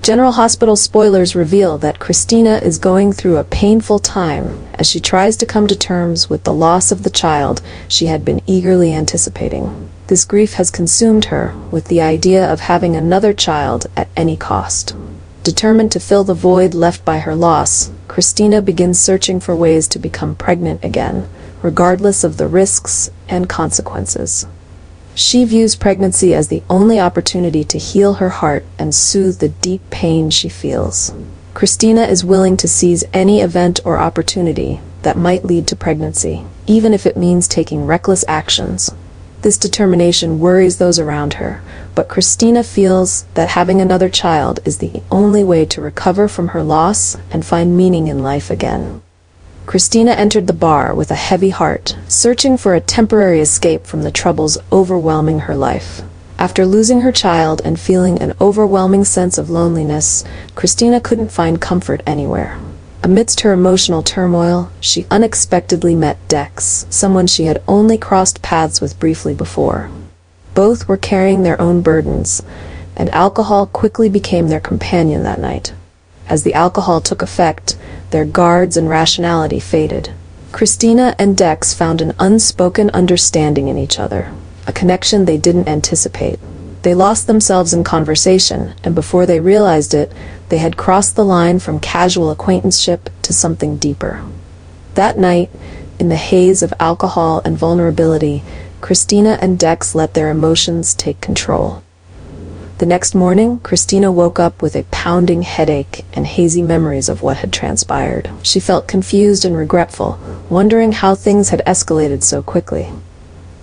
General Hospital spoilers reveal that Kristina is going through a painful time as she tries to come to terms with the loss of the child she had been eagerly anticipating. This grief has consumed her, with the idea of having another child at any cost. Determined to fill the void left by her loss, Kristina begins searching for ways to become pregnant again, regardless of the risks and consequences. She views pregnancy as the only opportunity to heal her heart and soothe the deep pain she feels. Kristina is willing to seize any event or opportunity that might lead to pregnancy, even if it means taking reckless actions. This determination worries those around her, but Kristina feels that having another child is the only way to recover from her loss and find meaning in life again. Kristina entered the bar with a heavy heart, searching for a temporary escape from the troubles overwhelming her life. After losing her child and feeling an overwhelming sense of loneliness, Kristina couldn't find comfort anywhere. Amidst her emotional turmoil, she unexpectedly met Dex, someone she had only crossed paths with briefly before. Both were carrying their own burdens, and alcohol quickly became their companion that night. As the alcohol took effect, their guards and rationality faded. Kristina and Dex found an unspoken understanding in each other, a connection they didn't anticipate. They lost themselves in conversation, and before they realized it, they had crossed the line from casual acquaintanceship to something deeper. That night, in the haze of alcohol and vulnerability, Kristina and Dex let their emotions take control. The next morning, Kristina woke up with a pounding headache and hazy memories of what had transpired. She felt confused and regretful, wondering how things had escalated so quickly.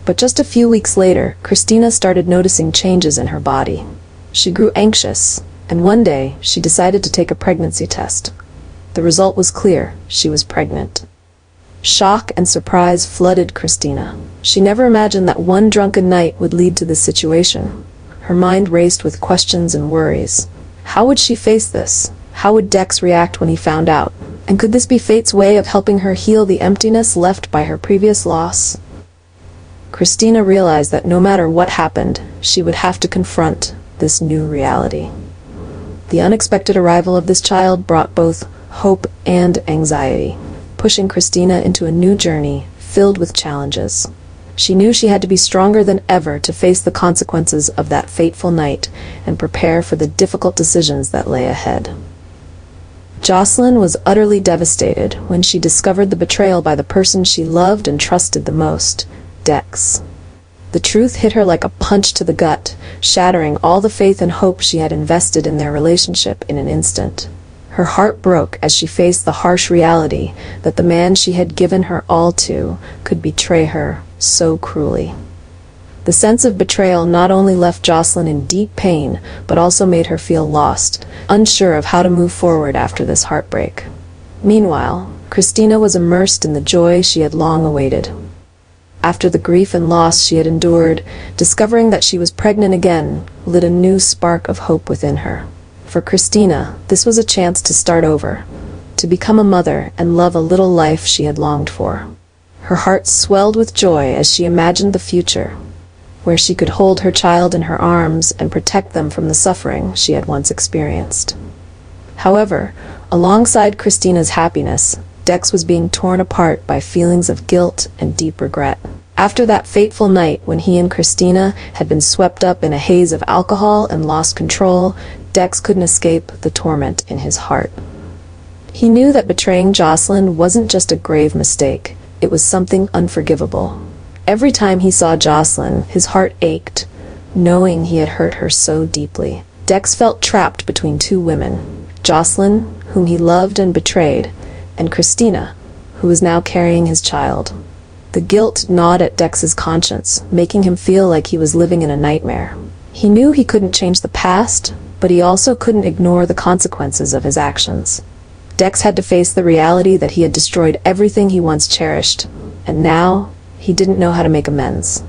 But just a few weeks later, Kristina started noticing changes in her body. She grew anxious, and one day, she decided to take a pregnancy test. The result was clear: she was pregnant. Shock and surprise flooded Kristina. She never imagined that one drunken night would lead to this situation. Her mind raced with questions and worries. How would she face this? How would Dex react when he found out? And could this be fate's way of helping her heal the emptiness left by her previous loss? Kristina realized that no matter what happened, she would have to confront this new reality. The unexpected arrival of this child brought both hope and anxiety, pushing Kristina into a new journey filled with challenges. She knew she had to be stronger than ever to face the consequences of that fateful night and prepare for the difficult decisions that lay ahead. Josslyn was utterly devastated when she discovered the betrayal by the person she loved and trusted the most, Dex. The truth hit her like a punch to the gut, shattering all the faith and hope she had invested in their relationship in an instant. Her heart broke as she faced the harsh reality that the man she had given her all to could betray her so cruelly. The sense of betrayal not only left Josslyn in deep pain, but also made her feel lost, unsure of how to move forward after this heartbreak. Meanwhile, Kristina was immersed in the joy she had long awaited. After the grief and loss she had endured, discovering that she was pregnant again lit a new spark of hope within her. For Kristina, this was a chance to start over, to become a mother and love a little life she had longed for. Her heart swelled with joy as she imagined the future, where she could hold her child in her arms and protect them from the suffering she had once experienced. However, alongside Kristina's happiness, Dex was being torn apart by feelings of guilt and deep regret. After that fateful night when he and Kristina had been swept up in a haze of alcohol and lost control, Dex couldn't escape the torment in his heart. He knew that betraying Josslyn wasn't just a grave mistake, it was something unforgivable. Every time he saw Josslyn, his heart ached, knowing he had hurt her so deeply. Dex felt trapped between two women, Josslyn, whom he loved and betrayed, and Kristina, who was now carrying his child. The guilt gnawed at Dex's conscience, making him feel like he was living in a nightmare. He knew he couldn't change the past, but he also couldn't ignore the consequences of his actions. Dex had to face the reality that he had destroyed everything he once cherished, and now he didn't know how to make amends.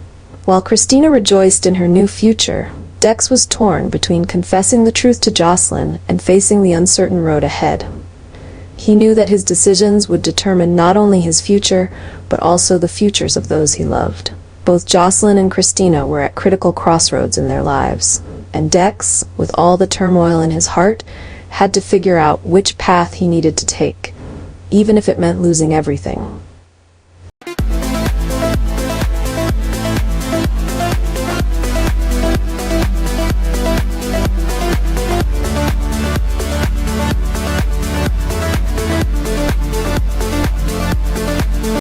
While Kristina rejoiced in her new future, Dex was torn between confessing the truth to Josslyn and facing the uncertain road ahead. He knew that his decisions would determine not only his future, but also the futures of those he loved. Both Josslyn and Kristina were at critical crossroads in their lives. and Dex, with all the turmoil in his heart, had to figure out which path he needed to take, even if it meant losing everything.